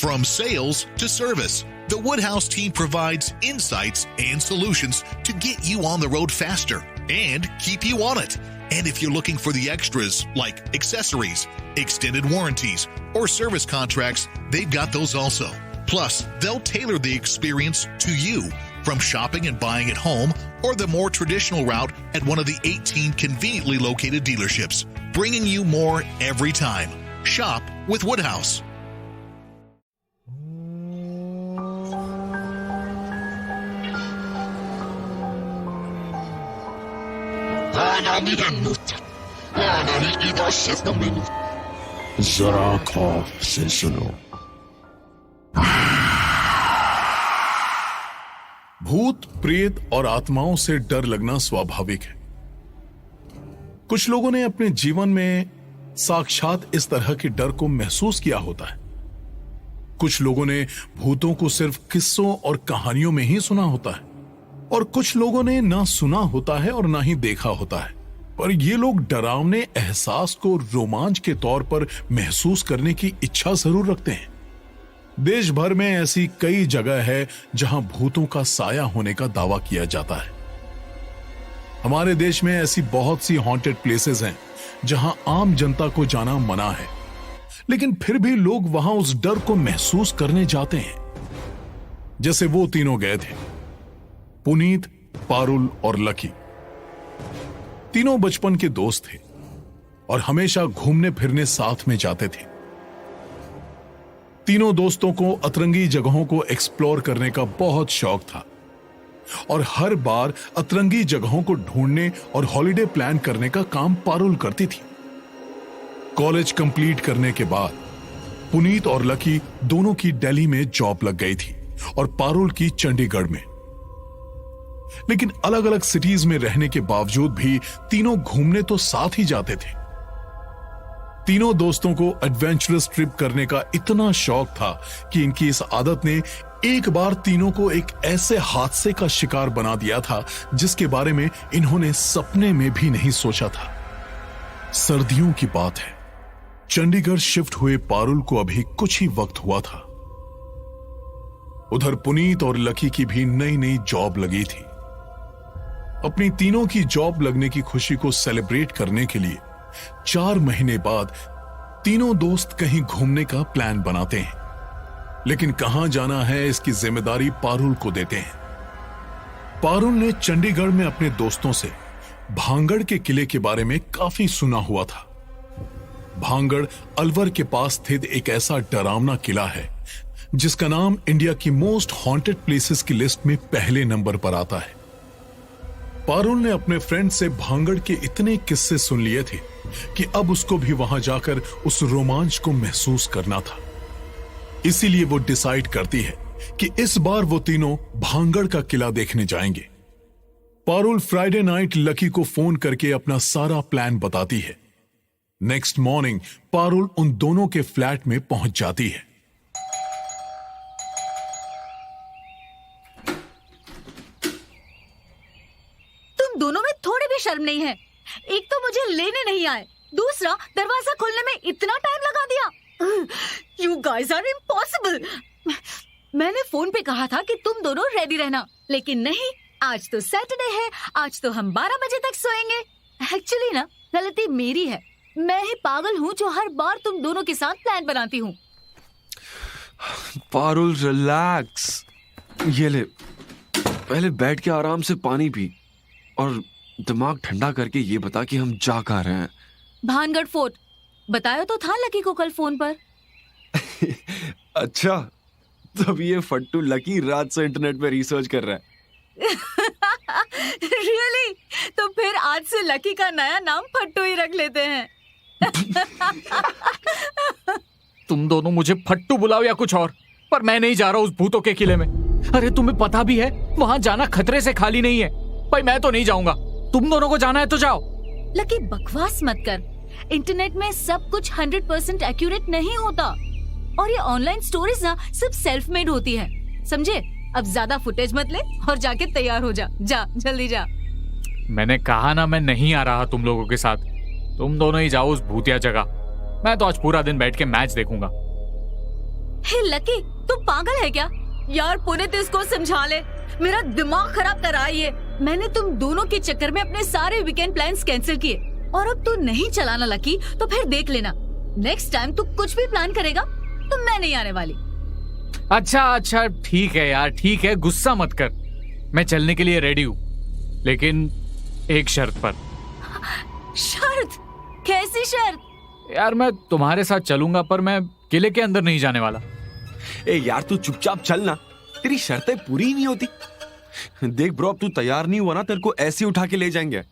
From sales to service, the Woodhouse team provides insights and solutions to get you on the road faster and keep you on it. And if you're looking for the extras like accessories, extended warranties, or service contracts, they've got those also. Plus, they'll tailor the experience to you, from shopping and buying at home or the more traditional route at one of the 18 conveniently located dealerships, bringing you more every time. Shop with Woodhouse. जरा खौफ से सुनो। भूत, प्रेत और आत्माओं से डर लगना स्वाभाविक है। कुछ लोगों ने अपने जीवन में साक्षात इस तरह के डर को महसूस किया होता है। कुछ लोगों ने भूतों को सिर्फ किस्सों और कहानियों में ही सुना होता है, और कुछ लोगों ने ना सुना होता है और ना ही देखा होता है। पर ये लोग डरावने एहसास को रोमांच के तौर पर महसूस करने की इच्छा जरूर रखते हैं। देश भर में ऐसी कई जगह है जहां भूतों का साया होने का दावा किया जाता है। हमारे देश में ऐसी बहुत सी हॉन्टेड प्लेसेस हैं जहां आम जनता को जाना मना है, लेकिन फिर भी लोग वहां उस डर को महसूस करने जाते हैं। जैसे वो तीनों गए थे, पुनीत, पारुल और लकी। तीनों बचपन के दोस्त थे और हमेशा घूमने फिरने साथ में जाते थे। तीनों दोस्तों को अतरंगी जगहों को एक्सप्लोर करने का बहुत शौक था और हर बार अतरंगी जगहों को ढूंढने और हॉलिडे प्लान करने का काम पारुल करती थी। कॉलेज कंप्लीट करने के बाद पुनीत और लकी दोनों की दिल्ली में जॉब लग गई थी और पारुल की चंडीगढ़ में। लेकिन अलग अलग सिटीज में रहने के बावजूद भी तीनों घूमने तो साथ ही जाते थे। तीनों दोस्तों को एडवेंचरस ट्रिप करने का इतना शौक था कि इनकी इस आदत ने एक बार तीनों को एक ऐसे हादसे का शिकार बना दिया था जिसके बारे में इन्होंने सपने में भी नहीं सोचा था। सर्दियों की बात है। चंडीगढ़ शिफ्ट हुए पारुल को अभी कुछ ही वक्त हुआ था। उधर पुनीत और लकी की भी नई नई जॉब लगी थी। अपनी तीनों की जॉब लगने की खुशी को सेलिब्रेट करने के लिए 4 महीने बाद तीनों दोस्त कहीं घूमने का प्लान बनाते हैं, लेकिन कहां जाना है इसकी जिम्मेदारी पारुल को देते हैं। पारुल ने चंडीगढ़ में अपने दोस्तों से भांगड़ के किले के बारे में काफी सुना हुआ था। भांगड़ अलवर के पास स्थित एक ऐसा डरावना किला है जिसका नाम इंडिया की मोस्ट हॉन्टेड प्लेसेस की लिस्ट में पहले नंबर पर आता है। पारुल ने अपने फ्रेंड से भांगड़ के इतने किस्से सुन लिए थे कि अब उसको भी वहां जाकर उस रोमांच को महसूस करना था। इसीलिए वो डिसाइड करती है कि इस बार वो तीनों भांगड़ का किला देखने जाएंगे। पारुल फ्राइडे नाइट लकी को फोन करके अपना सारा प्लान बताती है। नेक्स्ट मॉर्निंग पारुल उन दोनों के फ्लैट में पहुंच जाती है। तुम दोनों में थोड़ी भी शर्म नहीं है। एक तो मुझे लेने नहीं आए, दूसरा दरवाजा खोलने में इतना टाइम लगा दिया। You guys are impossible। मैंने फोन पे कहा था कि तुम दोनों रेडी रहना, लेकिन नहीं। आज तो सैटरडे है, आज तो हम 12 बजे तक सोएंगे। एक्चुअली ना, गलती मेरी है। मैं ही पागल हूँ जो हर बार तुम दोनों के साथ प्लान बनाती हूँ। पारुल रिलैक्स, ये ले, पहले बैठ के आराम से पानी पी और दिमाग ठंडा करके ये बता कि हम जा कहाँ रहे हैं। भानगढ़ फोर्ट। बताया तो था लकी को कल फोन पर। अच्छा, तब ये फट्टू लकी रात से इंटरनेट पे रिसर्च कर रहा है। Really? तो फिर आज से लकी का नया नाम फट्टू ही रख लेते हैं। तुम दोनों मुझे फट्टू बुलाओ या कुछ और, पर मैं नहीं जा रहा उस भूतों के किले में। अरे तुम्हें पता भी है वहां जाना खतरे से खाली नहीं है। भाई मैं तो नहीं जाऊंगा, तुम दोनों को जाना है तो जाओ। लकी बकवास मत कर। इंटरनेट में सब कुछ 100% एक्यूरेट नहीं होता, और ये ऑनलाइन स्टोरीज ना सिर्फ सेल्फ मेड होती है, समझे? अब ज्यादा फुटेज मत ले और जाके तैयार हो जा। जा जल्दी जा। मैंने कहा ना, मैं नहीं आ रहा तुम लोगों के साथ। तुम दोनों ही जाओ उस भूतिया जगह। मैं तो आज पूरा दिन बैठ के मैच देखूंगा। हे लकी, तू पागल है क्या? यार पुनीत, इसको समझा ले, मेरा दिमाग खराब कर रहा है ये। मैंने तुम दोनों के चक्कर में अपने सारे वीकेंड प्लान्स कैंसिल किए, और अब तू नहीं चलाना लकी, तो फिर देख लेना, नेक्स्ट टाइम तू कुछ भी प्लान करेगा तो मैं नहीं आने वाली। अच्छा ठीक है यार, ठीक है, गुस्सा मत कर, मैं चलने के लिए रेडी हूँ, लेकिन एक शर्त पर। शर्त? कैसी शर्त? यार मैं तुम्हारे साथ चलूंगा, पर मैं किले के अंदर नहीं जाने वाला। ए यार तू चुपचाप चल ना, तेरी शर्तें पूरी ही नहीं होती। देख ब्रो, अब तू तैयार नहीं हुआ ना, तेरे को ऐसे उठा के ले जाएंगे।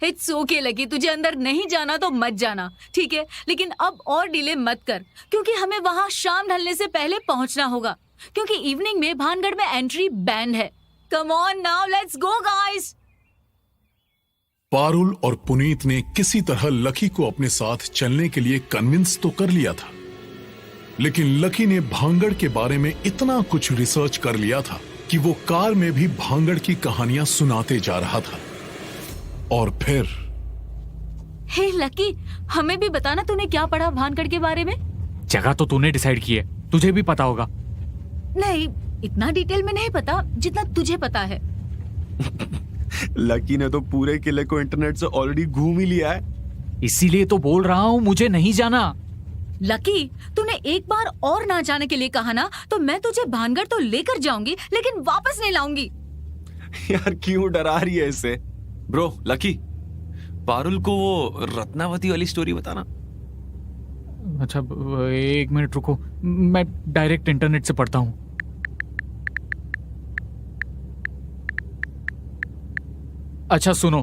इट्स ओके लकी, तुझे अंदर नहीं जाना तो मत जाना, ठीक है? लेकिन अब और डिले मत कर, क्योंकि हमें वहाँ शाम ढलने से पहले पहुँचना होगा, क्योंकि इवनिंग में भानगढ़ में एंट्री बैंड है। Come on now, let's go guys. Parul और पुनीत ने किसी तरह लकी को अपने साथ चलने के लिए कन्विंस तो कर लिया था, लेकिन लकी ने भांगड़ के बारे में इतना कुछ रिसर्च कर लिया था कि वो कार में भी भांगड़ की कहानियां सुनाते जा रहा था। और फिर हे लकी, हमें भी बताना तूने क्या पढ़ा भानगढ़ के बारे में। जगह तो तूने डिसाइड की है, तुझे भी पता होगा। नहीं, इतना डिटेल में नहीं पता जितना तुझे पता है। लकी ने तो पूरे किले को इंटरनेट से ऑलरेडी घूम ही लिया है। इसीलिए तो बोल रहा हूँ मुझे नहीं जाना। लकी, तूने एक बार और ना जाने के लिए कहा ना, तो मैं तुझे भानगढ़ तो लेकर जाऊंगी, लेकिन वापस नहीं लाऊंगी। यार क्यों डरा रही है इससे? ब्रो लकी, पारुल को वो रत्नावती वाली स्टोरी बताना। अच्छा एक मिनट रुको, मैं डायरेक्ट इंटरनेट से पढ़ता हूँ। अच्छा सुनो,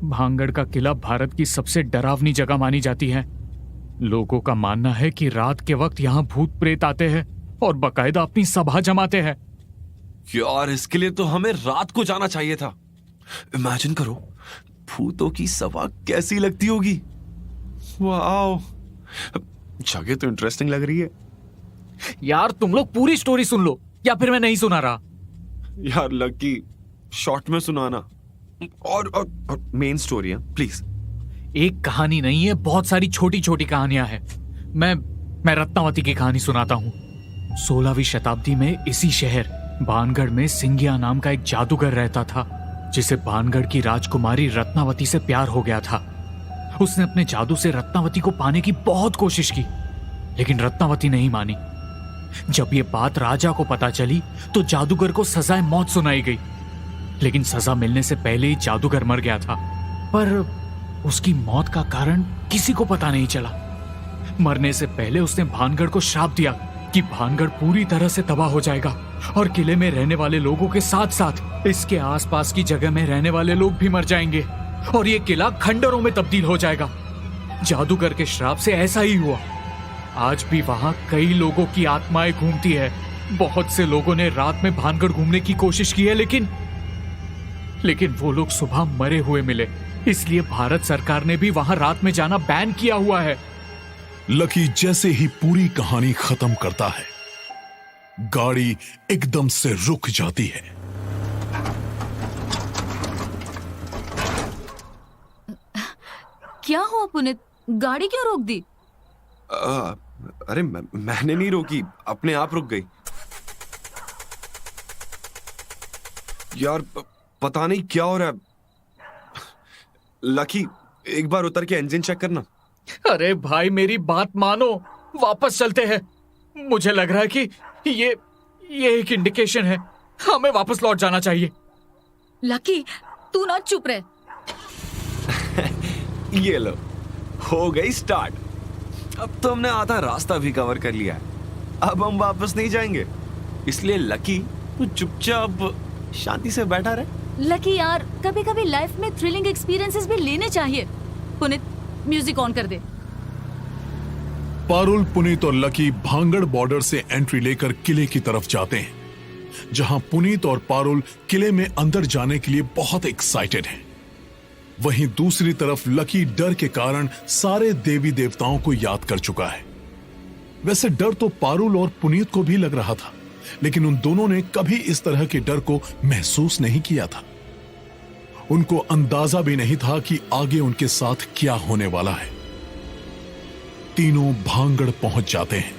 भांगड़ का किला भारत की सबसे डरावनी जगह मानी जाती है। लोगों का मानना है कि रात के वक्त यहाँ भूत प्रेत आते हैं और बकायदा अपनी सभा जमाते हैं। यार इसके लिए तो हमें रात को जाना चाहिए था। इमेजिन करो, भूतों की सभा कैसी लगती होगी। वाओ, जगह तो इंटरेस्टिंग लग रही है। यार तुम लोग पूरी स्टोरी सुन लो, या फिर मैं नहीं सुना रहा। यार लकी, शॉर्ट में सुनाना, और मेन स्टोरी है प्लीज। एक कहानी नहीं है, बहुत सारी छोटी छोटी कहानियां हैं। मैं रत्नावती की कहानी सुनाता हूँ। 16वीं शताब्दी में इसी शहर भानगढ़ में सिंगिया नाम का एक जादूगर रहता था, जिसे भानगढ़ की राजकुमारी रत्नावती से प्यार हो गया था। उसने अपने जादू से रत्नावती को पाने की बहुत कोशिश की, लेकिन रत्नावती नहीं मानी। जब ये बात राजा को पता चली तो जादूगर को सजाए मौत सुनाई गई, लेकिन सजा मिलने से पहले ही जादूगर मर गया था। पर उसकी मौत का कारण किसी को पता नहीं चला। मरने से पहले उसने भानगढ़ को श्राप दिया कि भानगढ़ पूरी तरह से तबाह हो जाएगा और किले में रहने वाले लोगों के साथ साथ इसके आसपास की जगह में रहने वाले लोग भी मर जाएंगे और ये किला खंडरों में तब्दील हो जाएगा। जादूगर के श्राप से ऐसा ही हुआ। आज भी वहां कई लोगों की आत्माएं घूमती है। बहुत से लोगों ने रात में भानगढ़ घूमने की कोशिश की है, लेकिन वो लोग सुबह मरे हुए मिले। इसलिए भारत सरकार ने भी वहां रात में जाना बैन किया हुआ है। लकी जैसे ही पूरी कहानी खत्म करता है, गाड़ी एकदम से रुक जाती है। क्या हुआ पुनीत, गाड़ी क्यों रोक दी? अरे मैंने नहीं रोकी, अपने आप रुक गई। यार पता नहीं क्या हो रहा है। लकी, एक बार उतर के इंजन चेक करना। अरे भाई मेरी बात मानो, वापस चलते हैं। मुझे लग रहा है कि ये एक इंडिकेशन है, हमें वापस लौट जाना चाहिए। लकी, तू ना चुप रहे। ये लो, हो गई स्टार्ट। अब तो हमने आधा रास्ता भी कवर कर लिया है। अब हम वापस नहीं जाएंगे, इसलिए लकी तू चुपचाप शांति से बैठा रहे। लकी यार, कभी कभी लाइफ में थ्रिलिंग एक्सपीरियंसेस भी लेने चाहिए। पुनीत, म्यूजिक ऑन कर दे। पारुल, पुनीत और लकी भांगड़ बॉर्डर से एंट्री लेकर किले की तरफ जाते हैं, जहां पुनीत और पारुल किले में अंदर जाने के लिए बहुत एक्साइटेड हैं। वहीं दूसरी तरफ लकी डर के कारण सारे देवी देवताओं को याद कर चुका है। वैसे डर तो पारुल और पुनीत को भी लग रहा था, लेकिन उन दोनों ने कभी इस तरह के डर को महसूस नहीं किया था। उनको अंदाजा भी नहीं था कि आगे उनके साथ क्या होने वाला है। तीनों भांगड़ पहुंच जाते हैं।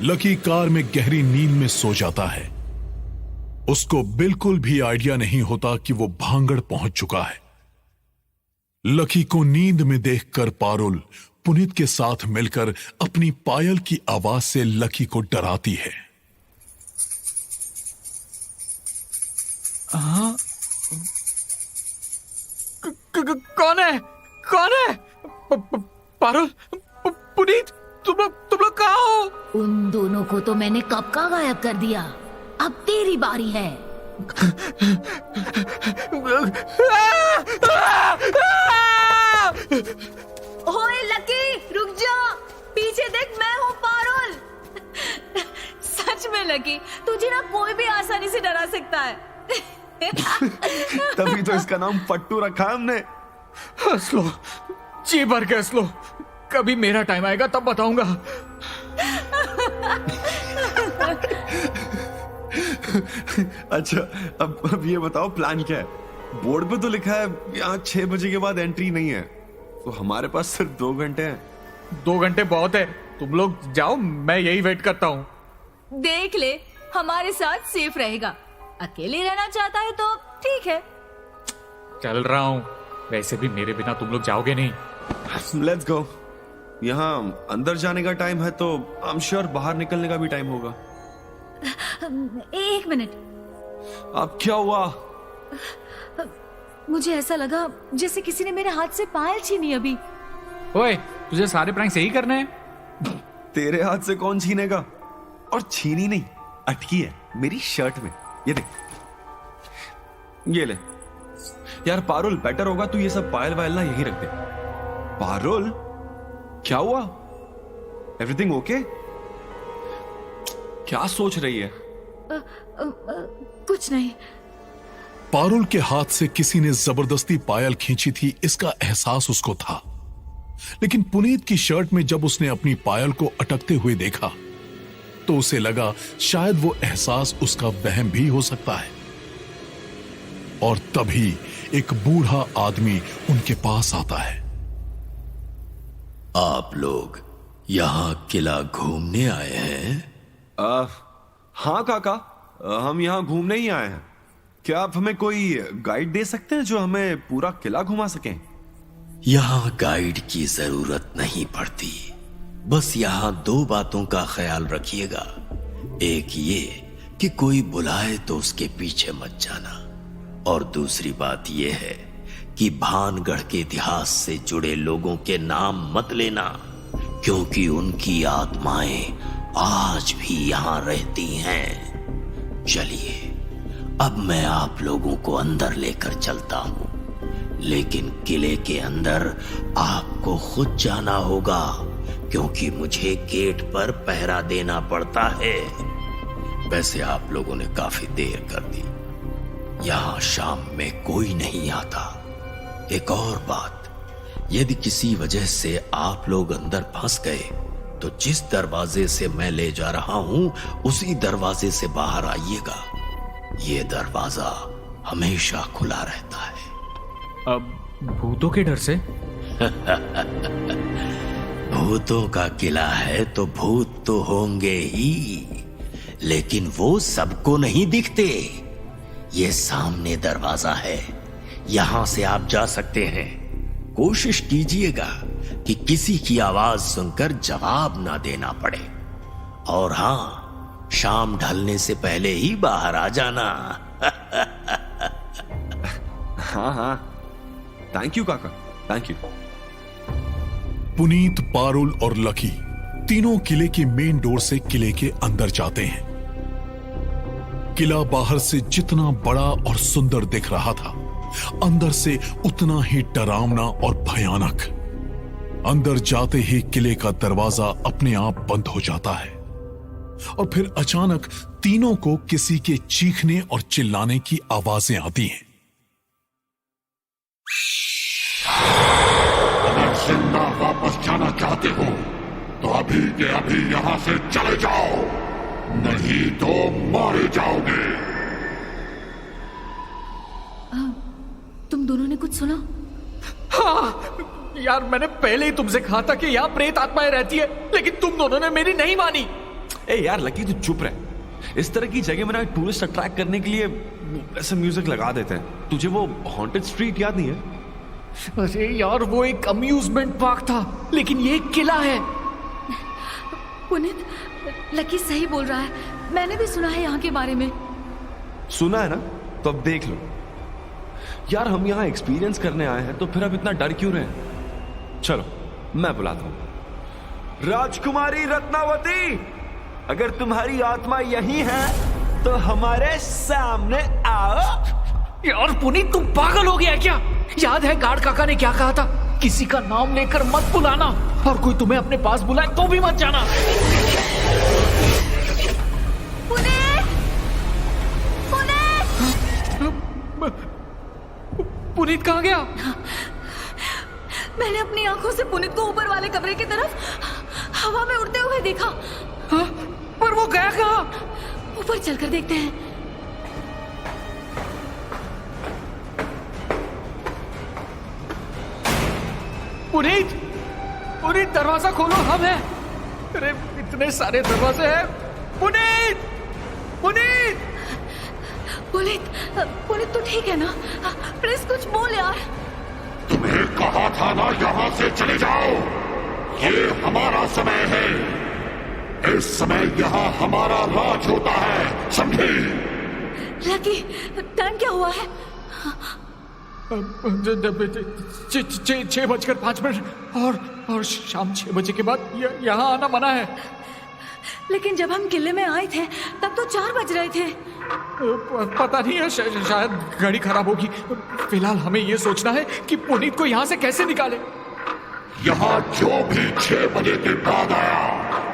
लकी कार में गहरी नींद में सो जाता है। उसको बिल्कुल भी आइडिया नहीं होता कि वो भांगड़ पहुंच चुका है। लकी को नींद में देखकर पारुल पुनीत के साथ मिलकर अपनी पायल की आवाज से लकी को डराती है। कौन है? कौन है? पारुल, पुनीत, तुम लोग कहाँ हो? उन दोनों को तो मैंने कब का गायब कर दिया। अब तेरी बारी है। ओए लकी, रुक जा, पीछे देख, मैं हूँ पारुल। सच में लकी, तुझे ना कोई भी आसानी से डरा सकता है। तभी तो इसका नाम पट्टू रखा है हमने। हंस लो, जी भर के हंस लो। कभी मेरा टाइम आएगा तब बताऊंगा। अच्छा, अब ये बताओ प्लान क्या है? बोर्ड पे तो लिखा है यहाँ 6 बजे के बाद एंट्री नहीं है, तो हमारे पास सिर्फ 2 घंटे हैं। 2 घंटे बहुत है, तुम लोग जाओ, मैं यही वेट करता हूँ। देख ले, हमारे साथ सेफ रहेगा। अकेले रहना चाहता है तो ठीक है। चल रहा हूँ, वैसे भी मेरे बिना तुम लोग जाओगे नहीं। Let's go. यहाँ अंदर जाने का टाइम है तो आई एम श्योर बाहर निकलने का भी टाइम होगा। 1 मिनट। अब क्या हुआ? मुझे ऐसा लगा जैसे किसी ने मेरे हाथ से पायल छीनी अभी। ओए, तुझे सारे प्रैंक्स यही करने हैं? तेरे हाथ से कौन छीनेगा? और छीनी नहीं, अटकी है मेरी शर्ट में। ये देख, ये ले। यार पारुल, बेटर होगा तू ये सब पायल वायल ना यही रख दे। पारुल, क्या हुआ? Everything okay? क्या सोच रही है? कुछ नहीं। पारुल के हाथ से किसी ने जबरदस्ती पायल खींची थी, इसका एहसास उसको था। लेकिन पुनीत की शर्ट में जब उसने अपनी पायल को अटकते हुए देखा तो उसे लगा शायद वो एहसास उसका वहम भी हो सकता है। और तभी एक बूढ़ा आदमी उनके पास आता है। आप लोग यहाँ किला घूमने आए हैं? हाँ काका, हम यहाँ घूमने ही आए हैं। क्या आप हमें कोई गाइड दे सकते हैं जो हमें पूरा किला घुमा सकें? यहाँ गाइड की जरूरत नहीं पड़ती। बस यहाँ 2 बातों का ख्याल रखिएगा। एक ये कि कोई बुलाए तो उसके पीछे मत जाना, और दूसरी बात यह है कि भानगढ़ के इतिहास से जुड़े लोगों के नाम मत लेना, क्योंकि उनकी आत्माएं आज भी यहाँ रहती हैं। चलिए, अब मैं आप लोगों को अंदर लेकर चलता हूँ, लेकिन किले के अंदर आपको खुद जाना होगा, क्योंकि मुझे गेट पर पहरा देना पड़ता है। वैसे आप लोगों ने काफी देर कर दी, यहाँ शाम में कोई नहीं आता। एक और बात, यदि किसी वजह से आप लोग अंदर फंस गए तो जिस दरवाजे से मैं ले जा रहा हूं उसी दरवाजे से बाहर आइएगा। ये दरवाजा हमेशा खुला रहता है। अब भूतों के डर से? भूतों का किला है तो भूत तो होंगे ही, लेकिन वो सबको नहीं दिखते। ये सामने दरवाजा है, यहां से आप जा सकते हैं। कोशिश कीजिएगा कि किसी की आवाज सुनकर जवाब ना देना पड़े, और हां, शाम ढलने से पहले ही बाहर आ जाना। हाँ हाँ, थैंक यू काका, थैंक यू। पुनीत, पारुल और लकी तीनों किले के मेन डोर से किले के अंदर जाते हैं। किला बाहर से जितना बड़ा और सुंदर दिख रहा था, अंदर से उतना ही डरावना और भयानक। अंदर जाते ही किले का दरवाजा अपने आप बंद हो जाता है, और फिर अचानक तीनों को किसी के चीखने और चिल्लाने की आवाजें आती हैं। अगर जिंदा वापस जाना चाहते हो तो अभी के अभी यहां से चले जाओ, नहीं तो मारे जाओगे। तुम दोनों ने कुछ सुना? हाँ यार, मैंने पहले ही तुमसे कहा था कि यहाँ प्रेत आत्माएं रहती है, लेकिन तुम दोनों ने मेरी नहीं मानी। ए यार लकी तू चुप रह। इस तरह की जगह में ना टूरिस्ट अट्रैक्ट करने के लिए ऐसे म्यूजिक लगा देते हैं। तुझे वो हॉन्टेड स्ट्रीट याद नहीं है? अरे यार वो एक अम्यूजमेंट पार्क था, लेकिन ये एक किला है। पुनीत, लकी सही बोल रहा है, मैंने भी सुना है यहाँ के बारे में। सुना है ना, तो अब देख लो। यार हम यहाँ एक्सपीरियंस करने आए हैं, तो फिर अब इतना डर क्यों रहे? चलो मैं बुलाता हूं। राजकुमारी रत्नावती, अगर तुम्हारी आत्मा यही है तो हमारे सामने आओ। यार पुनीत तुम पागल हो गया क्या? याद है गार्ड काका ने क्या कहा था? किसी का नाम लेकर मत बुलाना, और कोई तुम्हें अपने पास बुलाए तो भी मत जाना। पुनीत! पुनीत कहाँ गया? मैंने अपनी आंखों से पुनीत को ऊपर वाले कमरे की तरफ हवा में उड़ते हुए देखा। हाँ? पर वो गया कहाँ? ऊपर चलकर देखते हैं। पुनीत, पुनीत दरवाजा खोलो, हम हैं। अरे इतने सारे दरवाजे हैं। पुनीत, पुनीत, पुनीत, पुनीत तू ठीक है ना? प्लीज कुछ बोल यार। तुम्हें कहा था ना यहाँ से चले जाओ। ये हमारा समय है। इस समय यहाँ हमारा राज होता है, समझे? लकी, टाइम क्या हुआ है? 6:05 और शाम 6 बजे के बाद यहाँ आना मना है। लेकिन जब हम किले में आए थे तब तो 4 बज रहे थे। पता नहीं है, शायद गाड़ी खराब होगी। फिलहाल हमें ये सोचना है कि पुनीत को यहाँ से कैसे निकाले। यहाँ जो भी 6 बजे के बाद आया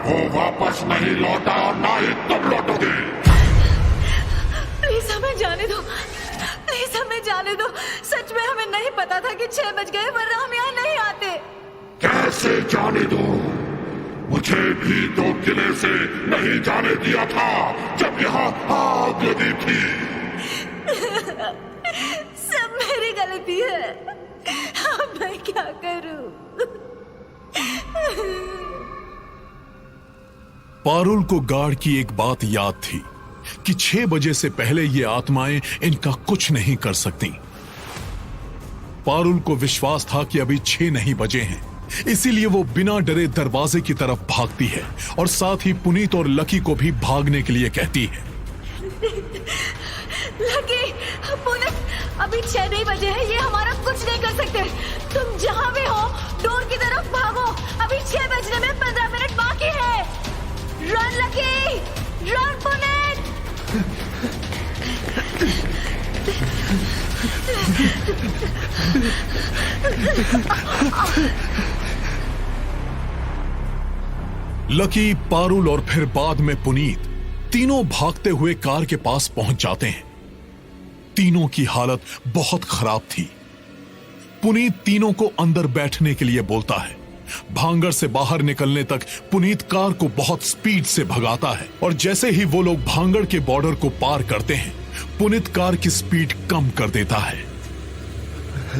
वो वापस नहीं लौटा, ना ही तुम लौटोगे। प्लीज हमें जाने दो, प्लीज हमें जाने दो। सच में हमें नहीं पता था कि 6 बज गए, वरना हम यहाँ नहीं आते। कैसे जाने दो? मुझे भी तो किले से नहीं जाने दिया था जब यहाँ आग लगी थी। सब मेरी गलती है। अब मैं क्या करूं? पारुल को गार्ड की एक बात याद थी कि 6 बजे से पहले ये आत्माएं इनका कुछ नहीं कर सकती। पारुल को विश्वास था कि अभी 6 नहीं बजे हैं, इसीलिए वो बिना डरे दरवाजे की तरफ भागती है और साथ ही पुनीत और लकी को भी भागने के लिए कहती है। लकी, पुनीत, अभी 6 नहीं बजे हैं, ये हमारा कुछ नहीं कर सकते। तुम जहां भी हो डोर की तरफ भागो। अभी 6 बजने में 15 मिनट बाकी है। Run lucky, run Puneet. Lucky, Parul और फिर बाद में पुनीत तीनों भागते हुए कार के पास पहुंच जाते हैं। तीनों की हालत बहुत खराब थी। पुनीत तीनों को अंदर बैठने के लिए बोलता है। भांगड़ से बाहर निकलने तक पुनीत कार को बहुत स्पीड से भगाता है और जैसे ही वो लोग भांगड़ के बॉर्डर को पार करते हैं, पुनीत कार की स्पीड कम कर देता है।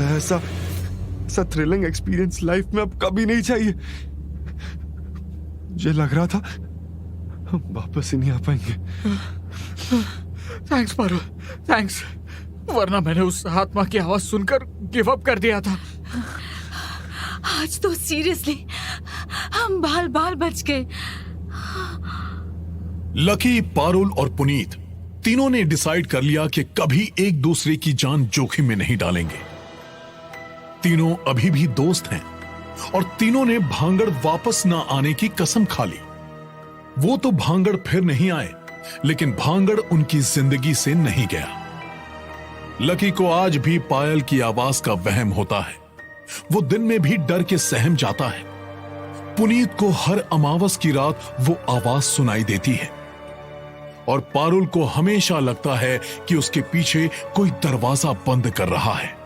ऐसा थ्रिलिंग एक्सपीरियंस लाइफ में अब कभी नहीं चाहिए। मुझे लग रहा था हम वापस ही नहीं आ पाएंगे। थैंक्स पारुल, थैंक्स, वरना मैंने उस आत्मा की आवाज सुनकर गिव अप कर दिया था। आज तो सीरियसली हम बाल बाल बच गए। लकी, पारुल और पुनीत तीनों ने डिसाइड कर लिया कि कभी एक दूसरे की जान जोखिम में नहीं डालेंगे। तीनों अभी भी दोस्त हैं और तीनों ने भांगड़ वापस ना आने की कसम खा ली। वो तो भांगड़ फिर नहीं आए, लेकिन भांगड़ उनकी जिंदगी से नहीं गया। लकी को आज भी पायल की आवाज का वहम होता है। वो दिन में भी डर के सहम जाता है। पुनीत को हर अमावस की रात वो आवाज सुनाई देती है और पारुल को हमेशा लगता है कि उसके पीछे कोई दरवाजा बंद कर रहा है।